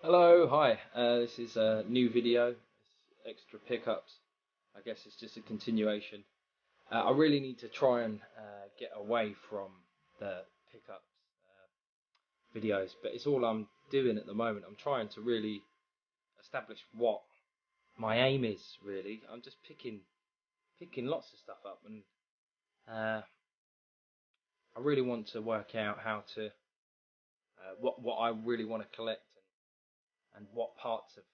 Hello, hi. This is a new video. It's extra pickups. I guess it's just a continuation. I really need to try and get away from the pickups videos, but it's all I'm doing at the moment. I'm trying to really establish what my aim is. Really, I'm just picking lots of stuff up, and I really want to work out how to what I really want to collect and what parts of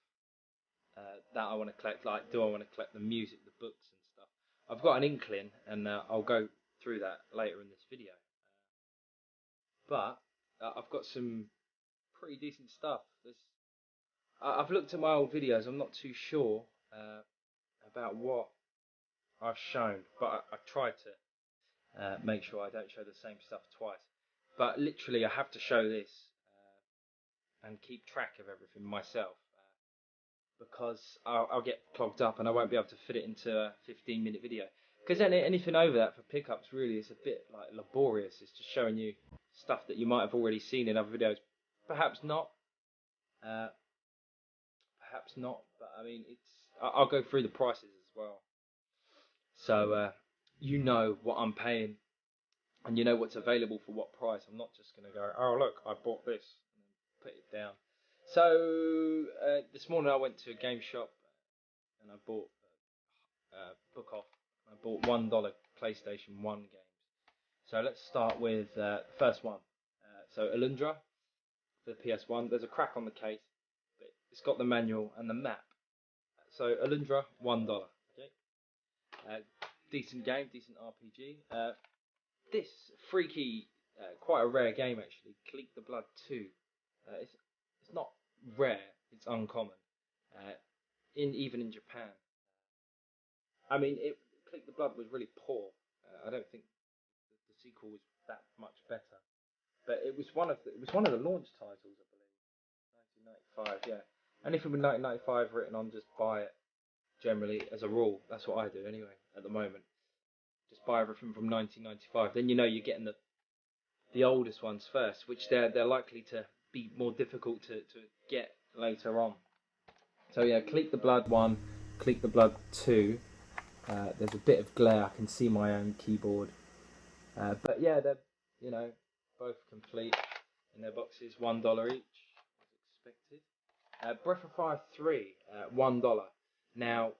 that I want to collect. Like, do I want to collect the music, the books, and stuff? I've got an inkling, and I'll go through that later in this video. But I've got some pretty decent stuff. I've looked at my old videos. I'm not too sure about what I've shown, but I tried to make sure I don't show the same stuff twice. But literally, I have to show this and keep track of everything myself. Because I'll get clogged up and I won't be able to fit it into a 15-minute video. Because anything over that for pickups really is a bit like laborious. It's just showing you stuff that you might have already seen in other videos. Perhaps not. Uh, Perhaps not. But I mean, I'll go through the prices as well. So you know what I'm paying and you know what's available for what price. I'm not just going to go, oh look, I bought this and then put it down. So this morning I went to a game shop and I bought book off. I bought $1 PlayStation 1 games. So let's start with the first one. So Alundra for the PS1. There's a crack on the case, but it's got the manual and the map. So Alundra, $1. Okay, uh, decent game, decent RPG. This freaky, quite a rare game actually. Click the Blood 2. It's not rare. It's uncommon. Uh, in even in Japan. I mean, Click the Blood was really poor. I don't think the sequel was that much better. But it was one of the launch titles, I believe, 1995. Yeah, anything with 1995 written on, just buy it. Generally, as a rule, that's what I do anyway. At the moment, just buy everything from 1995. Then you know you're getting the oldest ones first, which they're likely to be more difficult to get later on. So yeah, Click the Blood 1, Click the Blood 2. There's a bit of glare. I can see my own keyboard. But yeah, they're you know both complete in their boxes, $1 each, as expected. Breath of Fire 3, $1. Now,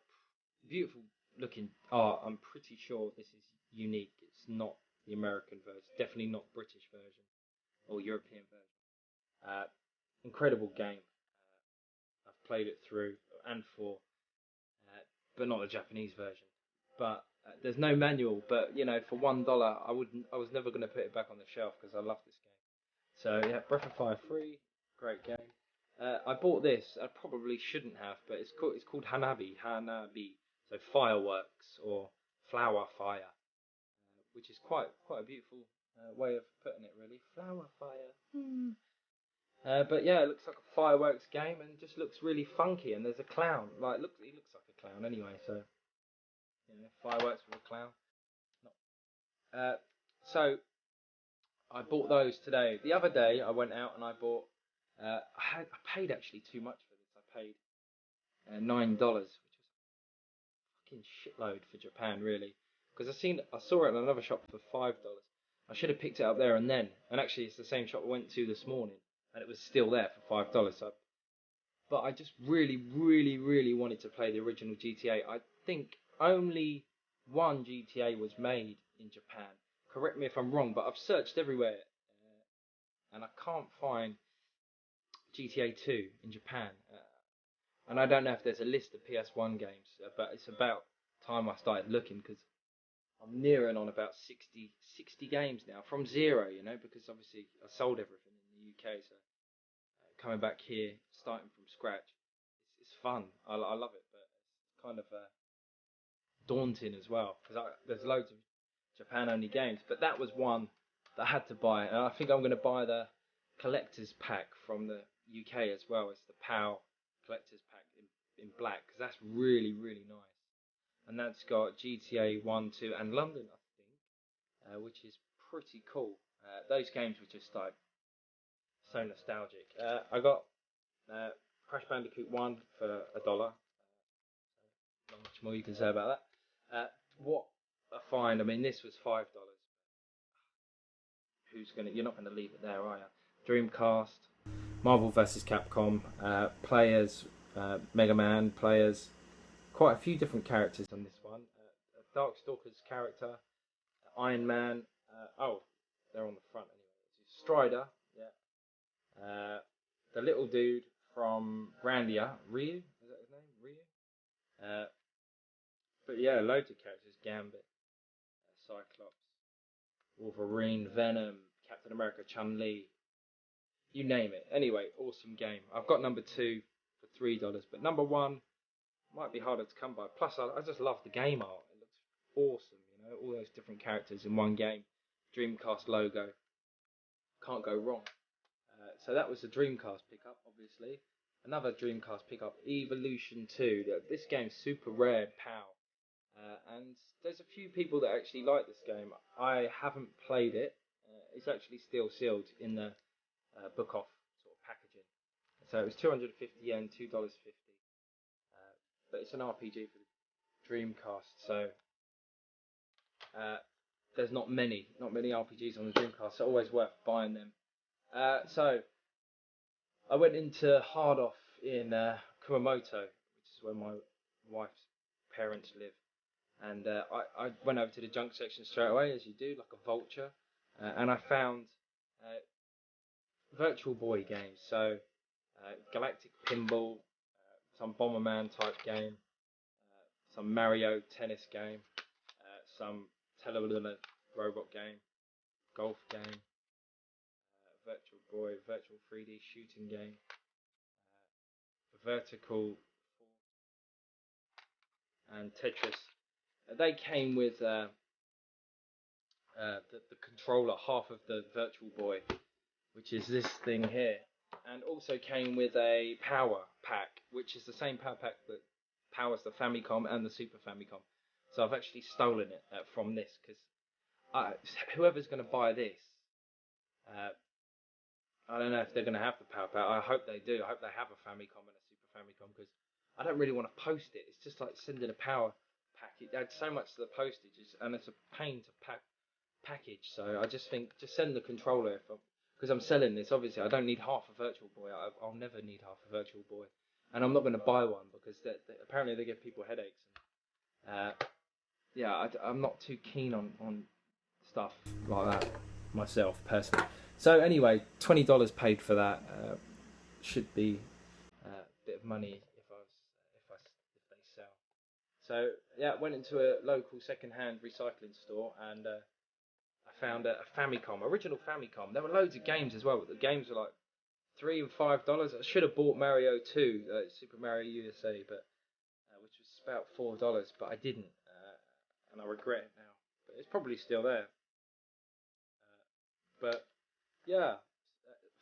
beautiful looking art. I'm pretty sure this is unique. It's not the American version, definitely not British version or European version. Incredible game. I've played it through and for, but not the Japanese version. But there's no manual. But for $1, I wouldn't. I was never going to put it back on the shelf because I love this game. So yeah, Breath of Fire 3, great game. I bought this. I probably shouldn't have, but it's called Hanabi. So fireworks or flower fire, which is quite a beautiful way of putting it, really. Flower fire. But yeah, it looks like a fireworks game and just looks really funky. And there's a clown. He looks like a clown anyway. So fireworks with a clown. Not. So I bought those today. The other day I went out and I bought. I paid actually too much for this. I paid $9, which was a fucking shitload for Japan, really. Because I saw it in another shop for $5. I should have picked it up there and then. And actually, it's the same shop I went to this morning, and it was still there for $5. So, but I just really, really, really wanted to play the original GTA. I think only one GTA was made in Japan. Correct me if I'm wrong, but I've searched everywhere, and I can't find GTA 2 in Japan. And I don't know if there's a list of PS1 games, but it's about time I started looking because I'm nearing on about 60 games now from zero, because obviously I sold everything in the UK, so coming back here, starting from scratch, it's fun. I love it, but it's kind of daunting as well because there's loads of Japan only games, but that was one that I had to buy, and I think I'm going to buy the collector's pack from the UK as well. It's the PAL collector's pack in black because that's really really nice, and that's got GTA 1, 2, and London, I think, which is pretty cool. Those games were just like so nostalgic. I got Crash Bandicoot 1 for $1. Not much more you can say about that. What a find! I mean, this was $5. You're not gonna leave it there, are you? Dreamcast, Marvel vs. Capcom, players, Mega Man players, quite a few different characters on this one. Darkstalker's character, Iron Man. Oh, they're on the front anyway. Strider, yeah. The little dude from Grandia, Ryu, is that his name? Ryu. But yeah, loads of characters: Gambit, Cyclops, Wolverine, Venom, Captain America, Chun-Li, you name it. Anyway, awesome game. I've got number 2 for $3, but number 1 might be harder to come by. Plus, I just love the game art. It looks awesome, all those different characters in one game. Dreamcast logo, can't go wrong. So that was the Dreamcast pickup, obviously. Another Dreamcast pickup, Evolution 2. This game's super rare, PAL. And there's a few people that actually like this game. I haven't played it. It's actually still sealed in the book off sort of packaging. So it was 250 yen, $2.50. But it's an RPG for the Dreamcast, so there's not many RPGs on the Dreamcast, so always worth buying them. So I went into Hard Off in Kumamoto, which is where my wife's parents live, and I went over to the junk section straight away, as you do, like a vulture, and I found Virtual Boy games, so Galactic Pinball, some Bomberman type game, some Mario tennis game, some robot game, golf game, Virtual Boy, virtual 3D shooting game, Vertical, and Tetris. They came with the controller, half of the Virtual Boy, which is this thing here, and also came with a power pack, which is the same power pack that powers the Famicom and the Super Famicom. So I've actually stolen it from this, because whoever's going to buy this, I don't know if they're going to have the power pack. I hope they do. I hope they have a Famicom and a Super Famicom, because I don't really want to post it. It's just like sending a power pack. It adds so much to the postage, and it's a pain to package. So I just think, just send the controller, because I'm selling this. Obviously, I don't need half a Virtual Boy. I'll never need half a Virtual Boy, and I'm not going to buy one, because apparently they give people headaches. Yeah, I'm not too keen on stuff like that myself personally. So anyway, $20 paid for that. Should be a bit of money if they sell. So yeah, went into a local second-hand recycling store, and I found a Famicom, original Famicom. There were loads of games as well, but the games were like $3 and $5. I should have bought Mario 2, Super Mario USA, but which was about $4, but I didn't, and I regret it now. But it's probably still there. But yeah,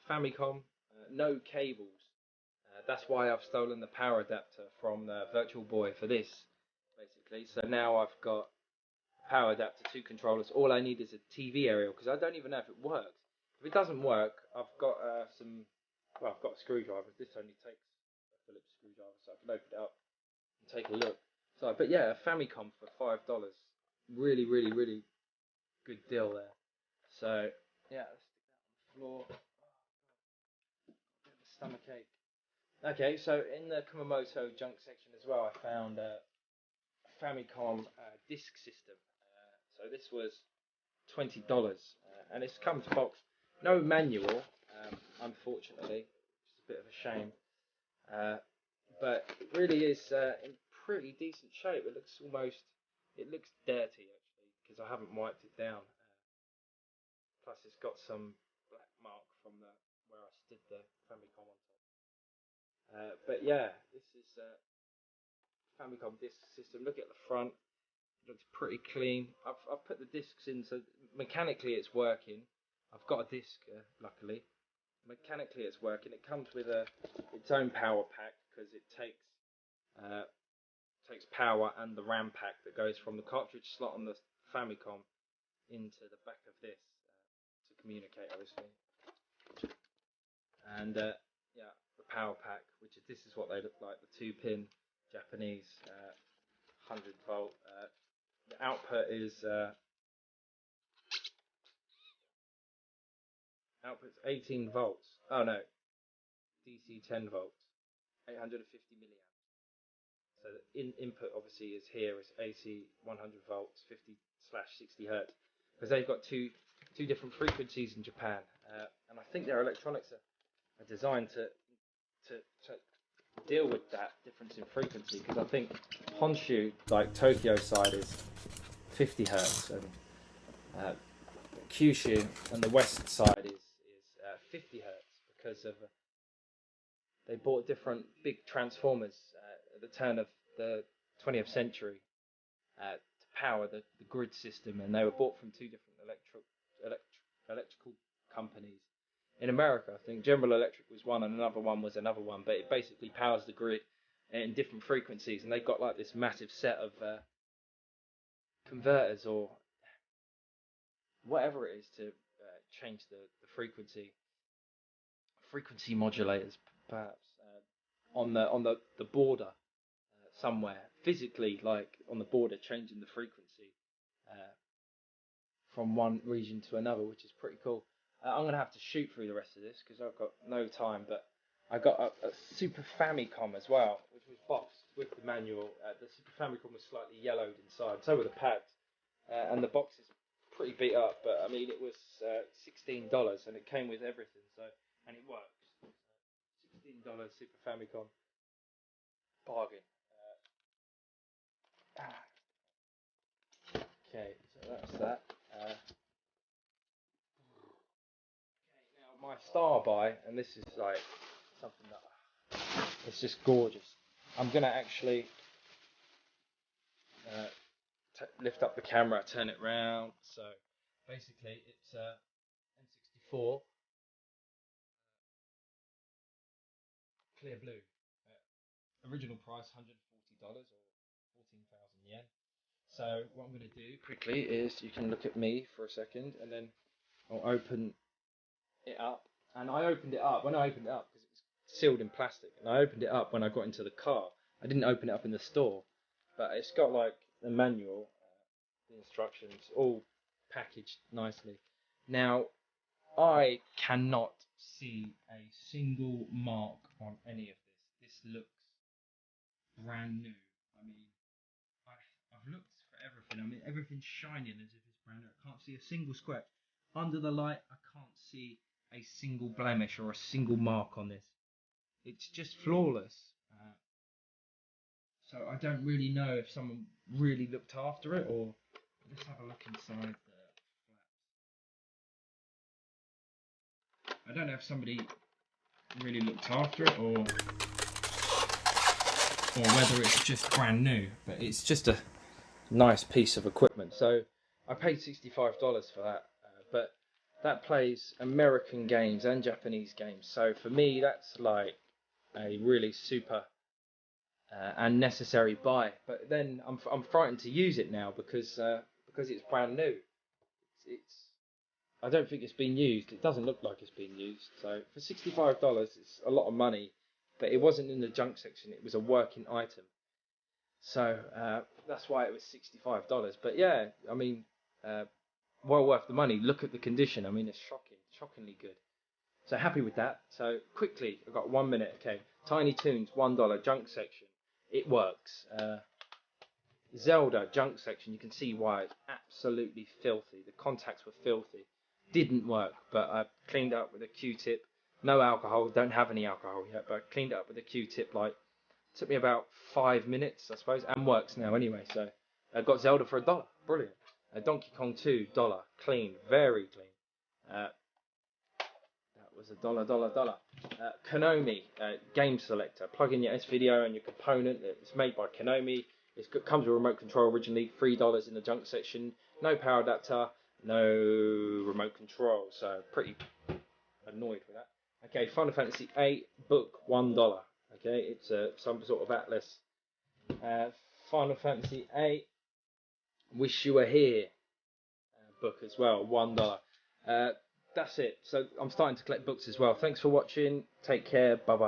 Famicom, no cables. That's why I've stolen the power adapter from the Virtual Boy for this, basically. So now I've got power adapter, 2 controllers. All I need is a TV aerial, because I don't even know if it works. If it doesn't work, I've got I've got a screwdriver. This only takes a Phillips screwdriver, so I can open it up and take a look. So, but yeah, a Famicom for $5. Really, really, really good deal there. So yeah, let's stick that on the floor. Bit of a stomachache. Okay, so in the Kumamoto junk section as well, I found a Famicom disk system. So this was $20, and it's come to box. No manual, unfortunately, which is a bit of a shame. But it really is in pretty decent shape. It looks dirty actually, because I haven't wiped it down. Plus, it's got some black mark from where I stood the Famicom on top. But yeah, this is Famicom disk system. Look at the front; it looks pretty clean. I've put the discs in, so mechanically it's working. I've got a disc, luckily. Mechanically it's working. It comes with its own power pack, because it takes power and the RAM pack that goes from the cartridge slot on the Famicom into the back of this to communicate, obviously. And yeah, the power pack, this is what they look like, the 2-pin Japanese 100 volt. The output is output's 18 volts. Oh no, DC 10 volts, 850 milliamps. So the input obviously is here is AC 100 volts, 50/60 hertz, because they've got two different frequencies in Japan, and I think their electronics are designed to deal with that difference in frequency. Because I think Honshu, like Tokyo side, is 50 hertz, and Kyushu and the west side is 50 hertz, because of they bought different big transformers at the turn of the 20th century to power the grid system, and they were bought from two different electrical companies. In America, I think General Electric was one, and another one was another one, but it basically powers the grid in different frequencies, and they've got like this massive set of converters or whatever it is to change the frequency modulators, perhaps, on the border somewhere, physically, like on the border, changing the frequency from one region to another, which is pretty cool. I'm going to have to shoot through the rest of this because I've got no time, but I got a Super Famicom as well, which was boxed with the manual. The Super Famicom was slightly yellowed inside, so were the pads, and the box is pretty beat up, but I mean it was $16 and it came with everything, so, and it works. $16 Super Famicom, bargain. Okay, so that's that. Now my star buy, and this is like something that it's just gorgeous. I'm gonna actually lift up the camera, turn it round. So basically, it's N64 clear blue. Original price $140 or 14,000 yen. So what I'm going to do quickly is you can look at me for a second, and then I'll open it up. And I opened it up when I opened it up because it was sealed in plastic, and I opened it up when I got into the car. I didn't open it up in the store, but it's got like the manual, the instructions, all packaged nicely. Now I cannot see a single mark on any of this. This looks brand new. I mean, I've looked for everything. I mean, everything's shining as if it's brand new. I can't see a single scratch. Under the light, I can't see a single blemish or a single mark on this. It's just flawless. So I don't really know if someone really looked after it, or let's have a look inside the flaps. I don't know if somebody really looked after it, or whether it's just brand new, but it's just a nice piece of equipment. So I paid $65 for that, but that plays American games and Japanese games. So for me, that's like a really super and necessary buy. But then I'm frightened to use it now because it's brand new. It's I don't think it's been used. It doesn't look like it's been used. So for $65, it's a lot of money, but it wasn't in the junk section. It was a working item. So that's why it was $65. But yeah, I mean, well worth the money. Look at the condition. I mean, it's shockingly good. So happy with that. So quickly, I've got 1 minute. Okay, Tiny Toons, $1 junk section. It works. Zelda junk section. You can see why it's absolutely filthy. The contacts were filthy. Didn't work, but I cleaned it up with a Q-tip. No alcohol. Don't have any alcohol yet, but I cleaned it up with a Q-tip. Like, took me about 5 minutes, I suppose, and works now anyway. So I got Zelda for $1. Brilliant. Donkey Kong 2, $1. Clean, very clean. That was $1. Konami game selector. Plug in your S-Video and your component. It's made by Konami. It comes with a remote control originally. $3 in the junk section. No power adapter. No remote control. So pretty annoyed with that. Okay, Final Fantasy 8 book, $1. Okay, it's some sort of atlas. Final Fantasy 8 Wish You Were Here book as well, $1. That's it. So I'm starting to collect books as well. Thanks for watching. Take care. Bye bye.